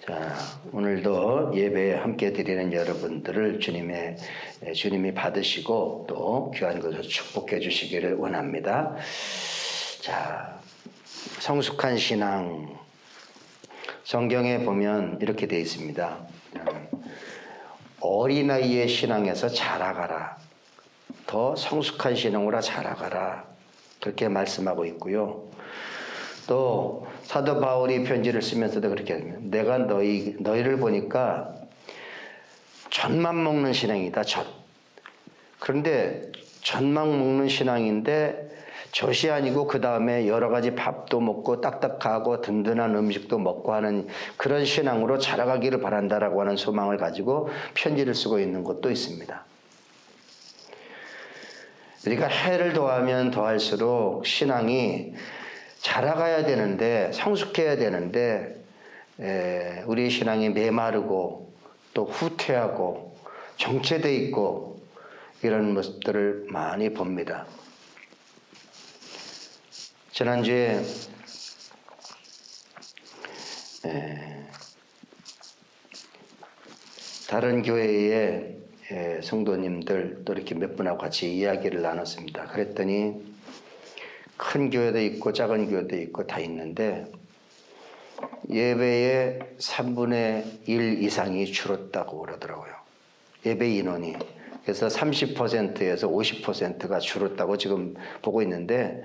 자, 오늘도 예배에 함께 드리는 여러분들을 주님이 받으시고 또 귀한 것을 축복해 주시기를 원합니다. 자, 성숙한 신앙. 성경에 보면 이렇게 되어 있습니다. 어린아이의 신앙에서 자라가라. 더 성숙한 신앙으로 자라가라. 그렇게 말씀하고 있고요. 또 사도 바울이 편지를 쓰면서도 그렇게 합니다. 내가 너희를 보니까 젖만 먹는 신앙이다. 젖. 그런데 젖만 먹는 신앙인데 젖이 아니고 그 다음에 여러 가지 밥도 먹고 딱딱하고 든든한 음식도 먹고 하는 그런 신앙으로 자라가기를 바란다라고 하는 소망을 가지고 편지를 쓰고 있는 것도 있습니다. 우리가 해를 더하면 더할수록 신앙이 자라가야 되는데, 성숙해야 되는데, 우리의 신앙이 메마르고 또 후퇴하고 정체되어 있고 이런 모습들을 많이 봅니다. 지난주에 다른 교회의 성도님들 또 이렇게 몇 분하고 같이 이야기를 나눴습니다. 그랬더니 큰 교회도 있고 작은 교회도 있고 다 있는데 예배의 3분의 1 이상이 줄었다고 그러더라고요. 예배 인원이. 그래서 30%에서 50%가 줄었다고 지금 보고 있는데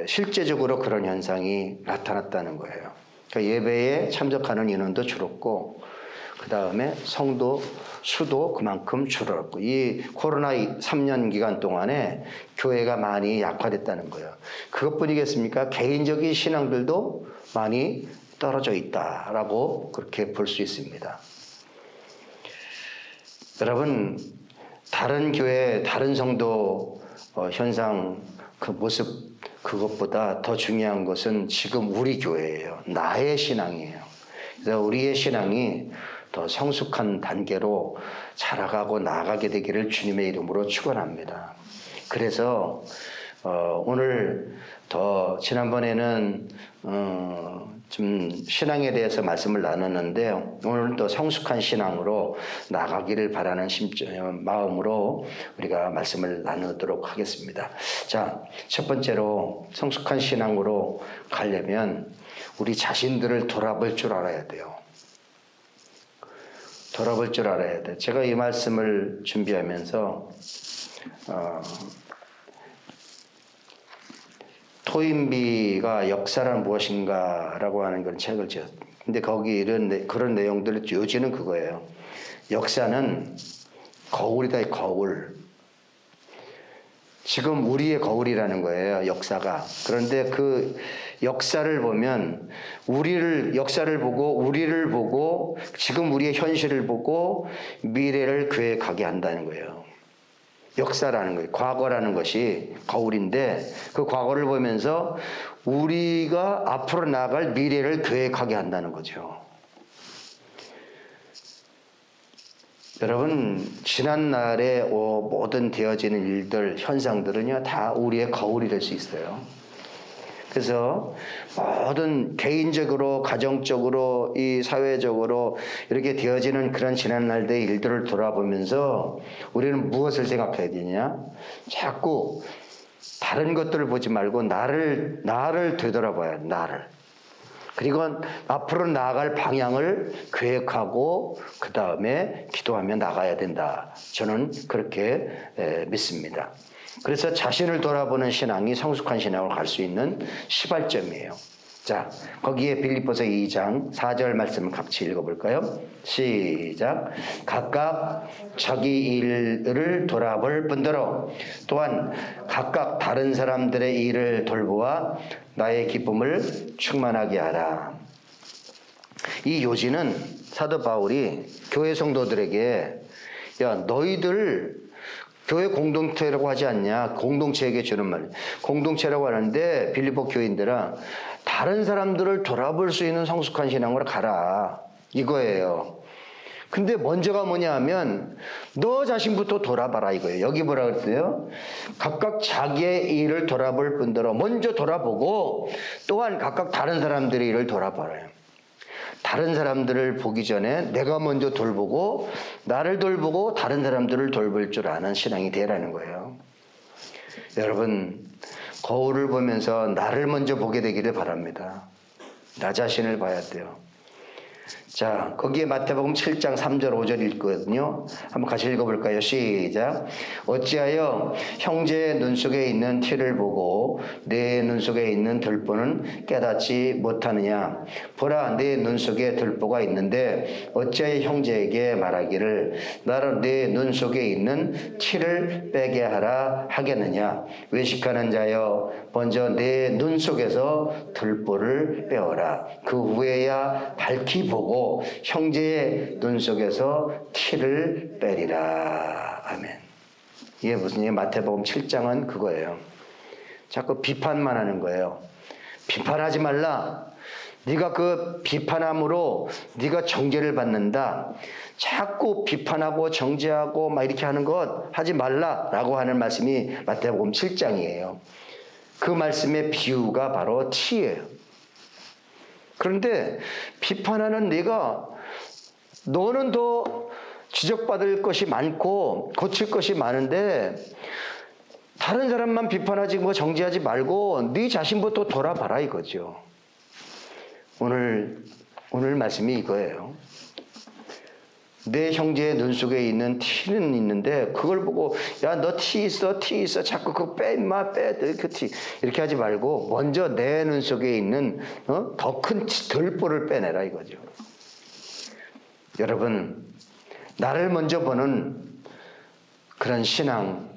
실제적으로 그런 현상이 나타났다는 거예요. 그러니까 예배에 참석하는 인원도 줄었고 그 다음에 성도 수도 그만큼 줄었고 이 코로나 3년 기간 동안에 교회가 많이 약화됐다는 거예요. 그것뿐이겠습니까? 개인적인 신앙들도 많이 떨어져 있다라고 그렇게 볼 수 있습니다. 여러분, 다른 교회, 다른 성도 현상 그 모습 그것보다 더 중요한 것은 지금 우리 교회예요. 나의 신앙이에요. 그래서 우리의 신앙이 더 성숙한 단계로 자라가고 나아가게 되기를 주님의 이름으로 축원합니다. 그래서 오늘 더 지난번에는 좀 신앙에 대해서 말씀을 나눴는데 오늘은 또 성숙한 신앙으로 나아가기를 바라는 마음으로 우리가 말씀을 나누도록 하겠습니다. 자, 첫 번째로 성숙한 신앙으로 가려면 우리 자신들을 돌아볼 줄 알아야 돼요. 돌아볼 줄 알아야 돼. 제가 이 말씀을 준비하면서 토인비가 역사란 무엇인가라고 하는 그런 책을 지었습니다. 근데 거기 그런 내용들 요지는 그거예요. 역사는 거울이다, 거울. 지금 우리의 거울이라는 거예요, 역사가. 그런데 그 역사를 보면 역사를 보고 우리를 보고 지금 우리의 현실을 보고 미래를 계획하게 한다는 거예요. 역사라는 거예요. 과거라는 것이 거울인데 그 과거를 보면서 우리가 앞으로 나아갈 미래를 계획하게 한다는 거죠. 여러분, 지난날의 모든 되어지는 일들, 현상들은요 다 우리의 거울이 될 수 있어요. 그래서 모든 개인적으로, 가정적으로, 이 사회적으로 이렇게 되어지는 그런 지난날의 일들을 돌아보면서 우리는 무엇을 생각해야 되냐? 자꾸 다른 것들을 보지 말고 나를 되돌아봐야 돼, 나를. 그리고 앞으로 나아갈 방향을 계획하고 그 다음에 기도하며 나가야 된다. 저는 그렇게 믿습니다. 그래서 자신을 돌아보는 신앙이 성숙한 신앙으로 갈 수 있는 시발점이에요. 자, 거기에 빌립보서 2장 4절 말씀을 같이 읽어볼까요? 시작. 각각 자기 일을 돌아볼 뿐더러 또한 각각 다른 사람들의 일을 돌보아 나의 기쁨을 충만하게 하라. 이 요지는 사도 바울이 교회 성도들에게 야, 너희들 교회 공동체라고 하지 않냐? 공동체에게 주는 말이에요. 공동체라고 하는데 빌립보 교인들아 다른 사람들을 돌아볼 수 있는 성숙한 신앙으로 가라. 이거예요. 근데 먼저가 뭐냐 하면 너 자신부터 돌아봐라 이거예요. 여기 뭐라 그랬어요? 각각 자기의 일을 돌아볼 뿐더러 먼저 돌아보고 또한 각각 다른 사람들의 일을 돌아봐라요. 다른 사람들을 보기 전에 내가 먼저 돌보고 나를 돌보고 다른 사람들을 돌볼 줄 아는 신앙이 되라는 거예요. 여러분, 거울을 보면서 나를 먼저 보게 되기를 바랍니다. 나 자신을 봐야 돼요. 자, 거기에 마태복음 7장 3절 5절 읽거든요. 한번 같이 읽어볼까요? 시작. 어찌하여 형제의 눈 속에 있는 티를 보고 내 눈 속에 있는 들보는 깨닫지 못하느냐. 보라, 내 눈 속에 들보가 있는데 어찌하여 형제에게 말하기를 나로 내 눈 속에 있는 티를 빼게 하라 하겠느냐. 외식하는 자여, 먼저 내 눈 속에서 들보를 빼어라. 그 후에야 밝히 보고 형제의 눈 속에서 티를 빼리라. 아멘. 이게 무슨 얘기예요? 마태복음 7장은 그거예요. 자꾸 비판만 하는 거예요. 비판하지 말라. 네가 그 비판함으로 네가 정죄를 받는다. 자꾸 비판하고 정죄하고 막 이렇게 하는 것 하지 말라라고 하는 말씀이 마태복음 7장이에요. 그 말씀의 비유가 바로 티예요. 그런데 비판하는 네가 너는 더 지적받을 것이 많고 고칠 것이 많은데 다른 사람만 비판하지 뭐 정죄하지 말고 네 자신부터 돌아봐라 이거죠. 오늘 말씀이 이거예요. 내 형제의 눈 속에 있는 티는 있는데 그걸 보고 야, 너 티 있어 자꾸 그거 빼 임마 빼 그 티 이렇게 하지 말고 먼저 내 눈 속에 있는 더 큰 들보를 빼내라 이거죠. 여러분, 나를 먼저 보는 그런 신앙,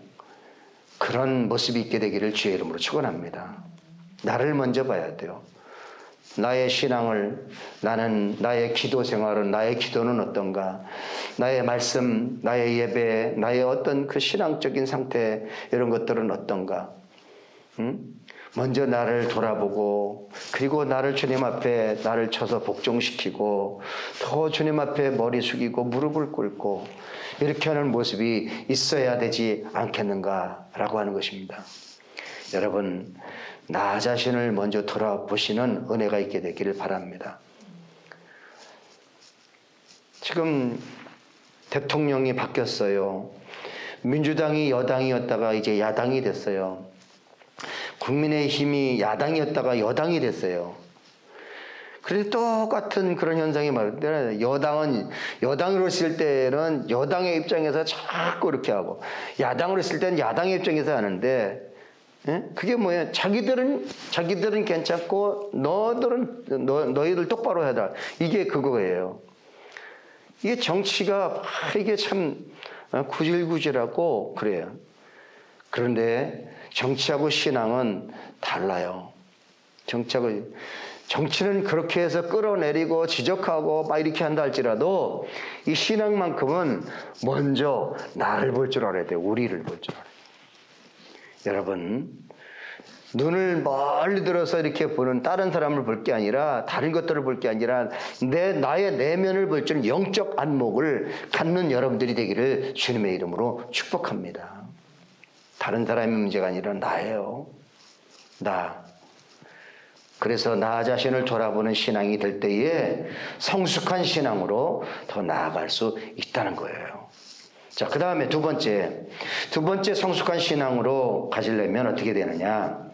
그런 모습이 있게 되기를 주의 이름으로 축원합니다. 나를 먼저 봐야 돼요. 나의 신앙을, 나의 기도 생활은, 나의 기도는 어떤가? 나의 말씀, 나의 예배, 나의 어떤 그 신앙적인 상태, 이런 것들은 어떤가? 먼저 나를 돌아보고, 그리고 나를 주님 앞에 나를 쳐서 복종시키고, 더 주님 앞에 머리 숙이고, 무릎을 꿇고, 이렇게 하는 모습이 있어야 되지 않겠는가라고 하는 것입니다. 여러분, 나 자신을 먼저 돌아보시는 은혜가 있게 되기를 바랍니다. 지금 대통령이 바뀌었어요. 민주당이 여당이었다가 이제 야당이 됐어요. 국민의힘이 야당이었다가 여당이 됐어요. 그래서 똑같은 그런 현상이 말인데 여당으로 있을 때는 여당의 입장에서 자꾸 이렇게 하고 야당으로 있을 때는 야당의 입장에서 하는데 그게 뭐예요? 자기들은 괜찮고 너희들 똑바로 해라. 이게 그거예요. 이게 정치가 이게 참 구질구질하고 그래요. 그런데 정치하고 신앙은 달라요. 정치는 그렇게 해서 끌어내리고 지적하고 막 이렇게 한다 할지라도 이 신앙만큼은 먼저 나를 볼 줄 알아야 돼요. 우리를 볼 줄 알아야 돼요. 여러분, 눈을 멀리 들어서 이렇게 보는 다른 사람을 볼 게 아니라 다른 것들을 볼 게 아니라 나의 내면을 볼 줄 영적 안목을 갖는 여러분들이 되기를 주님의 이름으로 축복합니다. 다른 사람의 문제가 아니라 나예요. 나. 그래서 나 자신을 돌아보는 신앙이 될 때에 성숙한 신앙으로 더 나아갈 수 있다는 거예요. 자, 그 다음에 두 번째 성숙한 신앙으로 가지려면 어떻게 되느냐?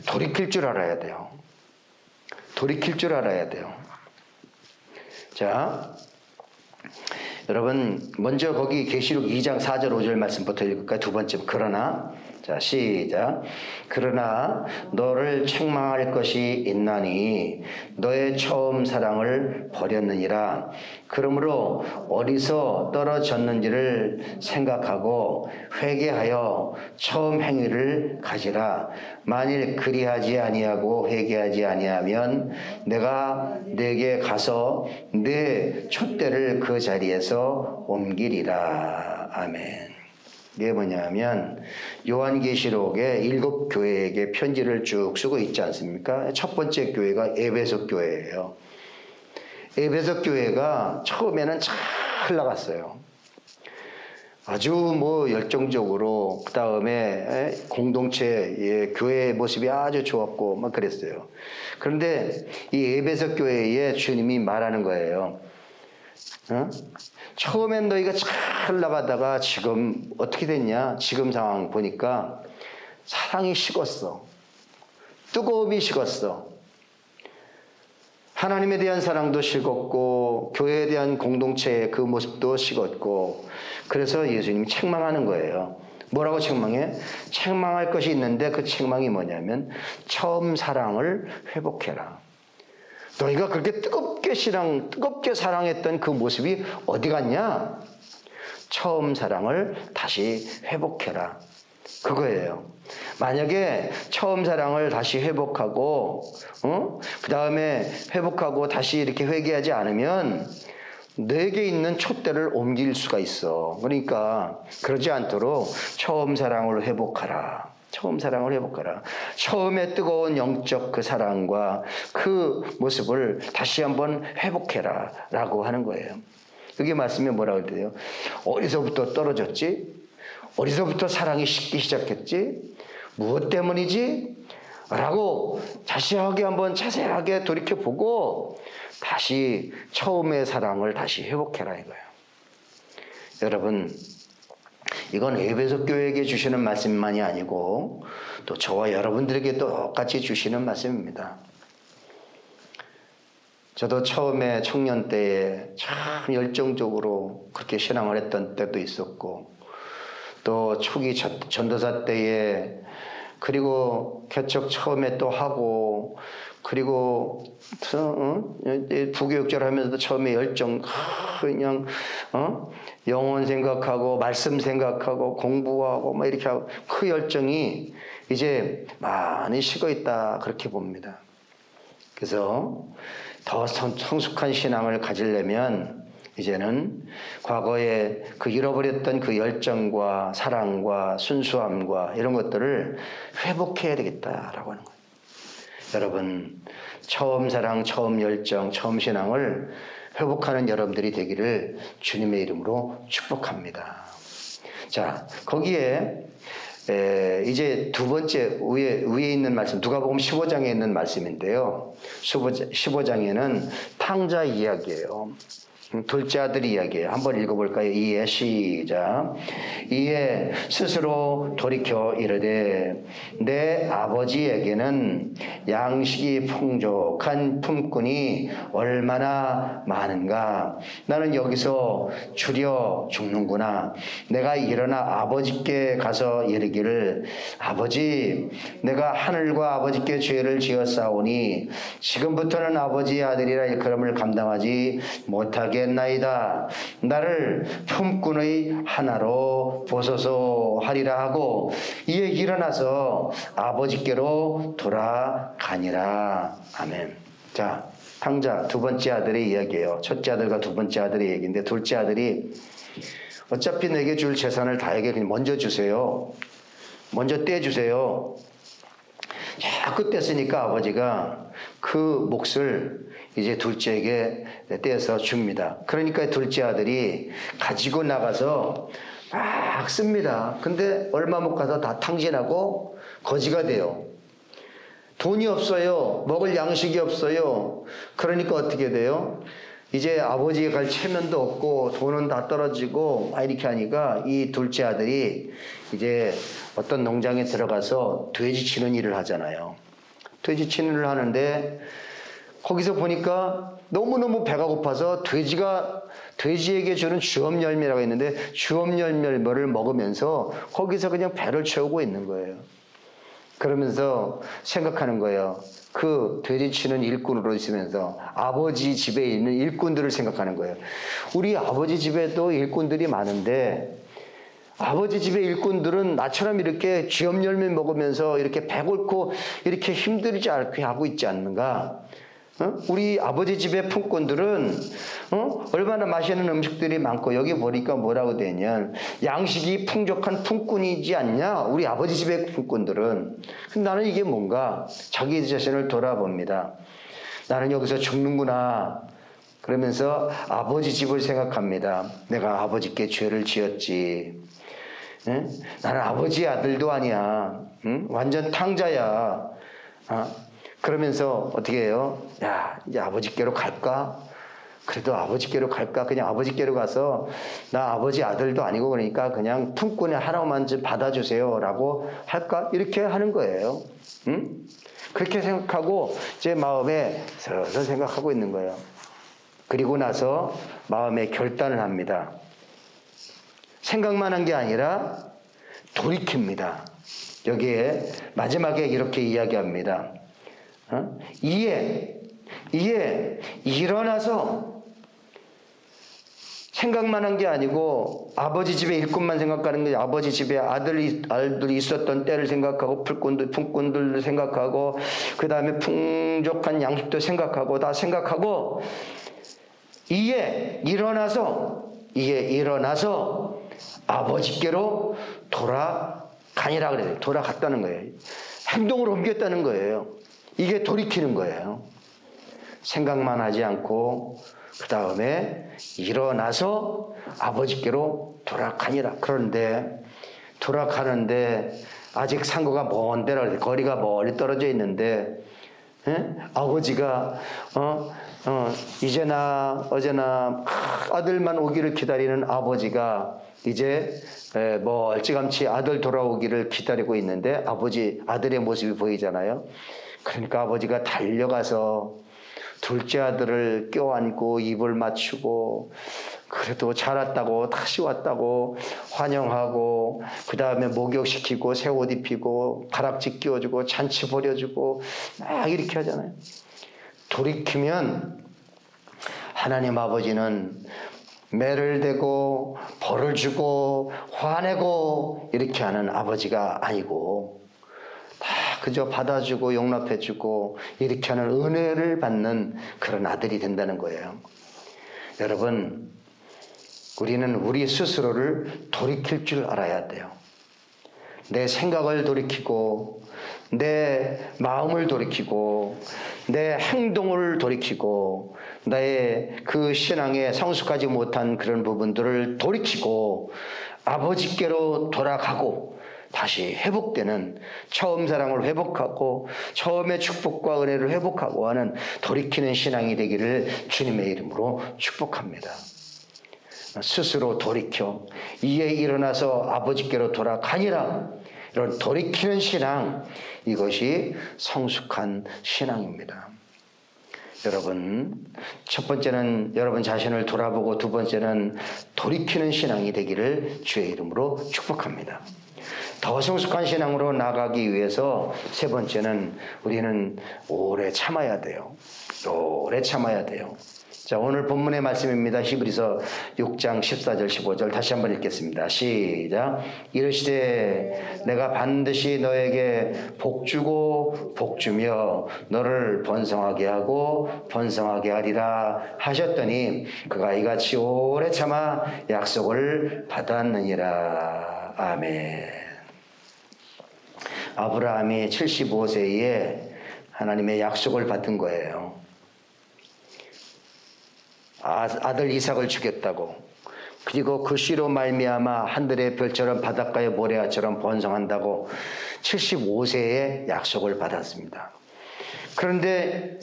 돌이킬 줄 알아야 돼요. 자, 여러분, 먼저 거기 계시록 2장 4절 5절 말씀부터 읽을까요? 두 번째, 그러나. 자, 시작. 그러나 너를 책망할 것이 있나니 너의 처음 사랑을 버렸느니라. 그러므로 어디서 떨어졌는지를 생각하고 회개하여 처음 행위를 가지라. 만일 그리하지 아니하고 회개하지 아니하면 내가 네게 가서 네 촛대를 그 자리에서 옮기리라. 아멘. 이게 뭐냐면 요한계시록에 7 교회에게 편지를 쭉 쓰고 있지 않습니까? 첫 번째 교회가 에베소 교회예요. 에베소 교회가 처음에는 잘 나갔어요. 아주 뭐 열정적으로 그 다음에 공동체의 교회의 모습이 아주 좋았고 막 그랬어요. 그런데 이 에베소 교회에 주님이 말하는 거예요. 처음엔 너희가 잘 나가다가 지금 어떻게 됐냐? 지금 상황 보니까 사랑이 식었어. 뜨거움이 식었어. 하나님에 대한 사랑도 식었고 교회에 대한 공동체의 그 모습도 식었고 그래서 예수님이 책망하는 거예요. 뭐라고 책망해? 책망할 것이 있는데 그 책망이 뭐냐면 처음 사랑을 회복해라. 너희가 그렇게 뜨겁게 사랑했던 그 모습이 어디 갔냐? 처음 사랑을 다시 회복해라. 그거예요. 만약에 처음 사랑을 다시 회복하고, 그 다음에 회복하고 다시 이렇게 회개하지 않으면 내게 있는 촛대를 옮길 수가 있어. 그러니까 그러지 않도록 처음 사랑을 회복하라. 처음 사랑을 회복하라. 처음에 뜨거운 영적 그 사랑과 그 모습을 다시 한번 회복해라. 라고 하는 거예요. 여기 말씀에 뭐라고 그래요? 어디서부터 떨어졌지? 어디서부터 사랑이 식기 시작했지? 무엇 때문이지? 라고 자세하게 돌이켜보고 다시 처음의 사랑을 다시 회복해라 이거예요. 여러분, 이건 에베소 교회에게 주시는 말씀만이 아니고 또 저와 여러분들에게 똑같이 주시는 말씀입니다. 저도 처음에 청년 때에 참 열정적으로 그렇게 신앙을 했던 때도 있었고 또 초기 전도사 때에 그리고 개척 처음에 또 하고 그리고 부교육절 하면서도 처음에 열정 그냥 영혼 생각하고 말씀 생각하고 공부하고 막 이렇게 하고 그 열정이 이제 많이 식어 있다 그렇게 봅니다. 그래서 더 성숙한 신앙을 가지려면 이제는 과거에 그 잃어버렸던 그 열정과 사랑과 순수함과 이런 것들을 회복해야 되겠다라고 하는 거예요. 여러분, 처음 사랑, 처음 열정, 처음 신앙을 회복하는 여러분들이 되기를 주님의 이름으로 축복합니다. 자, 거기에 이제 두 번째 위에 있는 말씀, 누가복음 15장에 있는 말씀인데요. 15장에는 탕자 이야기예요. 둘째 아들 이야기예요. 한번 읽어볼까요? 이에 시작. 이에 스스로 돌이켜 이르되 내 아버지에게는 양식이 풍족한 품꾼이 얼마나 많은가. 나는 여기서 줄여 죽는구나. 내가 일어나 아버지께 가서 이르기를 아버지, 내가 하늘과 아버지께 죄를 지었사오니 지금부터는 아버지의 아들이라 일컬음을 감당하지 못하게 나이다. 나를 품꾼의 하나로 보소서 하리라 하고 이에 일어나서 아버지께로 돌아가니라. 아멘. 자, 탕자 두 번째 아들의 이야기예요. 첫째 아들과 두 번째 아들의 얘기인데 둘째 아들이 어차피 내게 줄 재산을 다에게 그냥 먼저 주세요. 먼저 떼주세요. 자꾸 뗐으니까 아버지가 그 몫을 이제 둘째에게 떼서 줍니다. 그러니까 둘째 아들이 가지고 나가서 막 씁니다. 근데 얼마 못 가서 다 탕진하고 거지가 돼요. 돈이 없어요. 먹을 양식이 없어요. 그러니까 어떻게 돼요? 이제 아버지가 갈 체면도 없고 돈은 다 떨어지고 막 이렇게 하니까 이 둘째 아들이 이제 어떤 농장에 들어가서 돼지 치는 일을 하잖아요. 돼지 치는 일을 하는데 거기서 보니까 너무너무 배가 고파서 돼지에게 주는 주엄 열매라고 있는데 주엄 열매를 먹으면서 거기서 그냥 배를 채우고 있는 거예요. 그러면서 생각하는 거예요. 그 돼지치는 일꾼으로 있으면서 아버지 집에 있는 일꾼들을 생각하는 거예요. 우리 아버지 집에도 일꾼들이 많은데 아버지 집의 일꾼들은 나처럼 이렇게 쥐엄 열매 먹으면서 이렇게 배고프고 이렇게 힘들지 않게 하고 있지 않는가? 우리 아버지 집의 품꾼들은 얼마나 맛있는 음식들이 많고 여기 보니까 뭐라고 되냐 양식이 풍족한 품꾼이지 않냐 우리 아버지 집의 품꾼들은. 근데 나는 이게 뭔가 자기 자신을 돌아봅니다. 나는 여기서 죽는구나. 그러면서 아버지 집을 생각합니다. 내가 아버지께 죄를 지었지. 응? 나는 아버지의 아들도 아니야. 응? 완전 탕자야. 그러면서 어떻게 해요? 야, 이제 아버지께로 갈까? 그래도 아버지께로 갈까? 그냥 아버지께로 가서 나 아버지 아들도 아니고 그러니까 그냥 품꾼의 하나만 좀 받아주세요 라고 할까? 이렇게 하는 거예요. 응? 그렇게 생각하고 제 마음에 서서 생각하고 있는 거예요. 그리고 나서 마음에 결단을 합니다. 생각만 한 게 아니라 돌이킵니다. 여기에 마지막에 이렇게 이야기합니다. 이에 일어나서 생각만 한 게 아니고 아버지 집의 일꾼만 생각하는 게 아버지 집에 아들들이 있었던 때를 생각하고 품꾼들도 생각하고 그 다음에 풍족한 양식도 생각하고 다 생각하고 이에 일어나서 아버지께로 돌아가니라 그래요. 돌아갔다는 거예요. 행동으로 옮겼다는 거예요. 이게 돌이키는 거예요. 생각만 하지 않고 그 다음에 일어나서 아버지께로 돌아가니라. 그런데 돌아가는데 아직 상고가 먼 데라 그래요. 거리가 멀리 떨어져 있는데 아버지가 이제나 어제나 아들만 오기를 기다리는 아버지가 이제 멀찌감치 아들 돌아오기를 기다리고 있는데 아들의 모습이 보이잖아요. 그러니까 아버지가 달려가서 둘째 아들을 껴안고 입을 맞추고 그래도 잘 왔다고 다시 왔다고 환영하고 그 다음에 목욕시키고 새 옷 입히고 가락지 끼워주고 잔치 벌여주고 막 이렇게 하잖아요. 돌이키면 하나님 아버지는 매를 대고 벌을 주고 화내고 이렇게 하는 아버지가 아니고 다 그저 받아주고 용납해주고 이렇게 하는 은혜를 받는 그런 아들이 된다는 거예요. 여러분, 우리는 우리 스스로를 돌이킬 줄 알아야 돼요. 내 생각을 돌이키고 내 마음을 돌이키고 내 행동을 돌이키고 나의 그 신앙에 성숙하지 못한 그런 부분들을 돌이키고 아버지께로 돌아가고 다시 회복되는 처음 사랑을 회복하고 처음의 축복과 은혜를 회복하고 하는 돌이키는 신앙이 되기를 주님의 이름으로 축복합니다. 스스로 돌이켜 이에 일어나서 아버지께로 돌아가니라. 이런 돌이키는 신앙, 이것이 성숙한 신앙입니다. 여러분, 첫 번째는 여러분 자신을 돌아보고 두 번째는 돌이키는 신앙이 되기를 주의 이름으로 축복합니다. 더 성숙한 신앙으로 나가기 위해서 세 번째는 우리는 오래 참아야 돼요. 오래 참아야 돼요. 자, 오늘 본문의 말씀입니다. 히브리서 6장 14절 15절 다시 한번 읽겠습니다. 시작. 이르시되 내가 반드시 너에게 복주고 복주며 너를 번성하게 하고 번성하게 하리라 하셨더니 그가 이같이 오래 참아 약속을 받았느니라. 아멘. 아브라함이 75세에 하나님의 약속을 받은 거예요. 아들 이삭을 주겠다고. 그리고 그 씨로 말미암아 하늘의 별처럼 바닷가의 모래알처럼 번성한다고 75세에 약속을 받았습니다. 그런데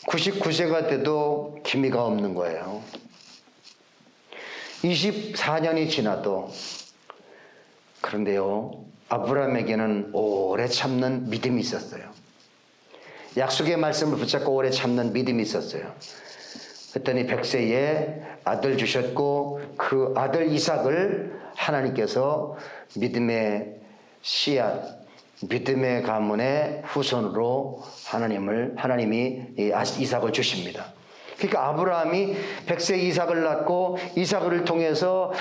99세가 돼도 기미가 없는 거예요. 24년이 지나도. 그런데요, 아브라함에게는 오래 참는 믿음이 있었어요. 약속의 말씀을 붙잡고 오래 참는 믿음이 있었어요. 그랬더니 100세에 아들 주셨고 그 아들 이삭을 하나님께서 믿음의 씨앗, 믿음의 가문의 후손으로 하나님이 이삭을 주십니다. 그러니까 아브라함이 100세 이삭을 낳고 이삭을 통해서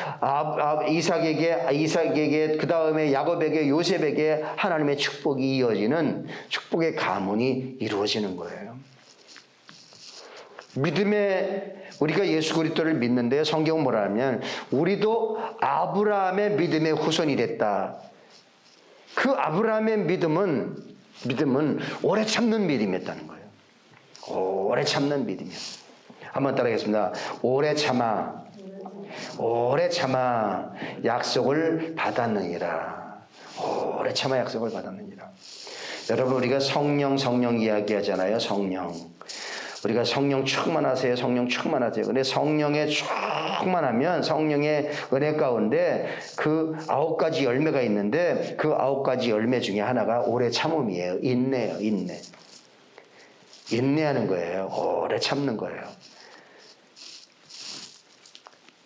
이삭에게 그 다음에 야곱에게 요셉에게 하나님의 축복이 이어지는 축복의 가문이 이루어지는 거예요. 우리가 예수 그리스도를 믿는데 성경은 뭐라 하면 우리도 아브라함의 믿음의 후손이 됐다. 그 아브라함의 믿음은 오래 참는 믿음이었다는 거예요. 오래 참는 믿음이요. 한번 따라하겠습니다. 오래 참아, 오래 참아 약속을 받았느니라. 오래 참아 약속을 받았느니라. 여러분, 우리가 성령 이야기하잖아요. 성령. 우리가 성령 충만하세요. 성령 충만하세요. 근데 성령에 충만하면 성령의 은혜 가운데 그 9가지 열매가 있는데 그 9가지 열매 중에 하나가 오래 참음이에요. 인내예요. 인내. 인내하는 거예요. 오래 참는 거예요.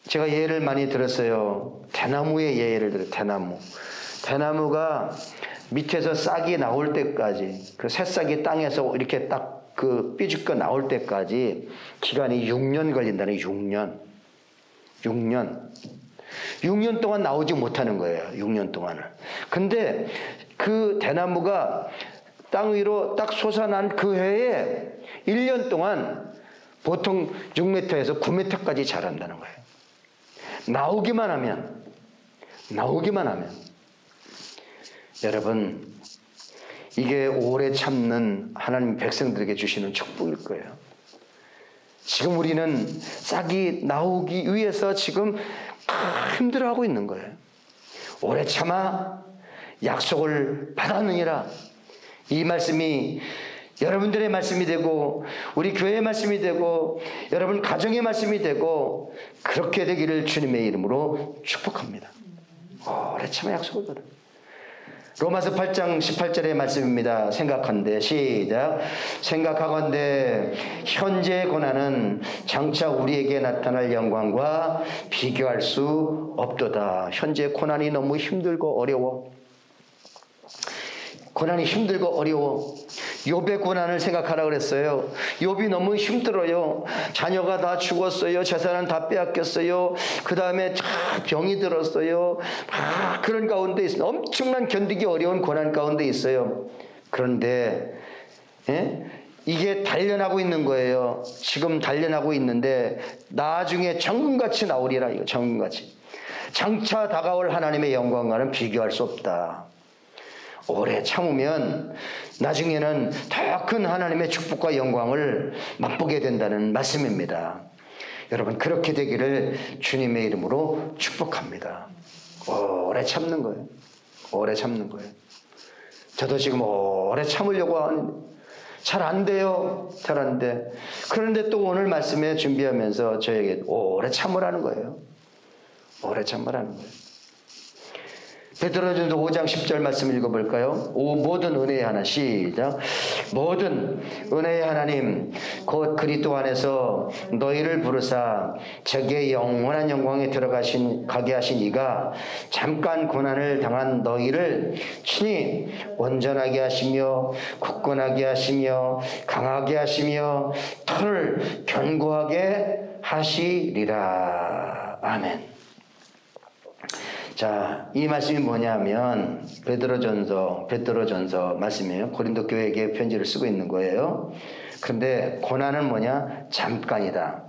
제가 예를 많이 들었어요. 대나무의 예를 들어요. 대나무가 밑에서 싹이 나올 때까지, 그 새싹이 땅에서 이렇게 딱 그 삐죽거 나올 때까지 기간이 6년 걸린다는 6년. 6년 동안 나오지 못하는 거예요. 6년 동안을. 근데 그 대나무가 땅 위로 딱 솟아난 그 해에 1년 동안 보통 6m에서 9m까지 자란다는 거예요. 나오기만 하면. 여러분, 이게 오래 참는 하나님 백성들에게 주시는 축복일 거예요. 지금 우리는 싹이 나오기 위해서 지금 힘들어하고 있는 거예요. 오래 참아 약속을 받았느니라. 이 말씀이 여러분들의 말씀이 되고 우리 교회의 말씀이 되고 여러분 가정의 말씀이 되고 그렇게 되기를 주님의 이름으로 축복합니다. 오래 참아 약속을 받아. 로마서 8장 18절의 말씀입니다. 생각한대. 시작. 생각하건대 현재의 고난은 장차 우리에게 나타날 영광과 비교할 수 없도다. 현재 고난이 너무 힘들고 어려워. 고난이 힘들고 어려워. 욥의 고난을 생각하라 그랬어요. 욥이 너무 힘들어요. 자녀가 다 죽었어요. 재산은 다 빼앗겼어요. 그 다음에 병이 들었어요. 그런 가운데 있어요. 엄청난 견디기 어려운 고난 가운데 있어요. 그런데 이게 단련하고 있는 거예요. 지금 단련하고 있는데 나중에 정금같이 나오리라. 이거 정금같이. 장차 다가올 하나님의 영광과는 비교할 수 없다. 오래 참으면 나중에는 더 큰 하나님의 축복과 영광을 맛보게 된다는 말씀입니다. 여러분, 그렇게 되기를 주님의 이름으로 축복합니다. 오래 참는 거예요. 오래 참는 거예요. 저도 지금 오래 참으려고 하는데 잘 안 돼요. 잘 안 돼. 그런데 또 오늘 말씀에 준비하면서 저에게 오래 참으라는 거예요. 오래 참으라는 거예요. 베드로전서 5장 10절 말씀 읽어볼까요? 모든 은혜의 하나. 시작. 모든 은혜의 하나님 곧 그리스도 안에서 너희를 부르사 저기의 영원한 영광에 가게 하신 이가 잠깐 고난을 당한 너희를 친히 온전하게 하시며 굳건하게 하시며 강하게 하시며 털을 견고하게 하시리라. 아멘. 자, 이 말씀이 뭐냐면 베드로전서 말씀이에요. 고린도 교회에게 편지를 쓰고 있는 거예요. 그런데 고난은 뭐냐? 잠깐이다.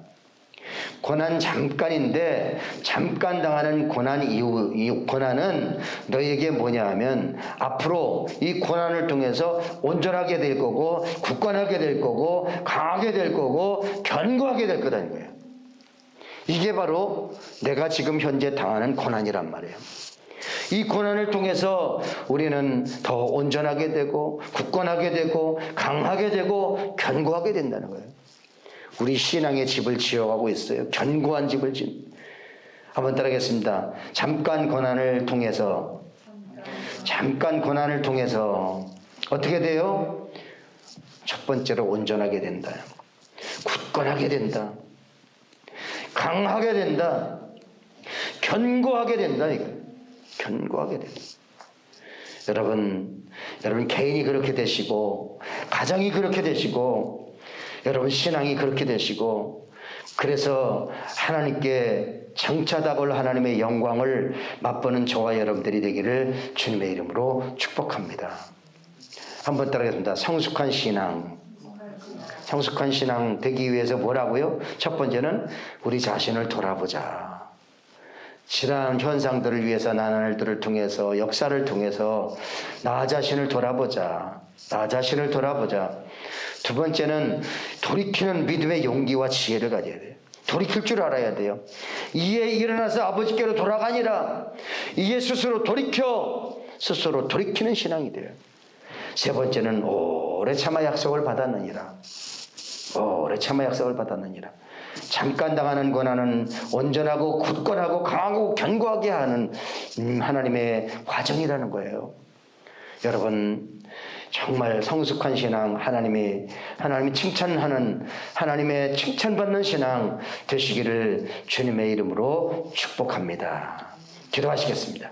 고난 잠깐인데 잠깐 당하는 고난 이 고난은 너희에게 뭐냐 하면 앞으로 이 고난을 통해서 온전하게 될 거고 굳건하게 될 거고 강하게 될 거고 견고하게 될 거다는 거예요. 이게 바로 내가 지금 현재 당하는 고난이란 말이에요. 이 고난을 통해서 우리는 더 온전하게 되고 굳건하게 되고 강하게 되고 견고하게 된다는 거예요. 우리 신앙의 집을 지어가고 있어요. 견고한 집을 한번 따라하겠습니다. 잠깐 고난을 통해서 어떻게 돼요? 첫 번째로 온전하게 된다. 굳건하게 된다. 강하게 된다. 견고하게 된다. 견고하게 된다. 여러분 개인이 그렇게 되시고 가정이 그렇게 되시고 여러분 신앙이 그렇게 되시고 그래서 하나님께 장차 다가올 하나님의 영광을 맛보는 저와 여러분들이 되기를 주님의 이름으로 축복합니다. 한번 따라하겠습니다. 성숙한 신앙 되기 위해서 뭐라고요? 첫 번째는 우리 자신을 돌아보자. 지난 현상들을 위해서 나날들을 통해서 역사를 통해서 나 자신을 돌아보자. 두 번째는 돌이키는 믿음의 용기와 지혜를 가져야 돼요. 돌이킬 줄 알아야 돼요. 이에 일어나서 아버지께로 돌아가니라. 이에 스스로 돌이키는 신앙이 돼요. 세 번째는 오래 참아 약속을 받았느니라. 오래 참아 약속을 받았느니라. 잠깐 당하는 고난은 온전하고 굳건하고 강하고 견고하게 하는 하나님의 과정이라는 거예요. 여러분, 정말 성숙한 신앙, 하나님이 칭찬하는, 하나님의 칭찬받는 신앙 되시기를 주님의 이름으로 축복합니다. 기도하시겠습니다.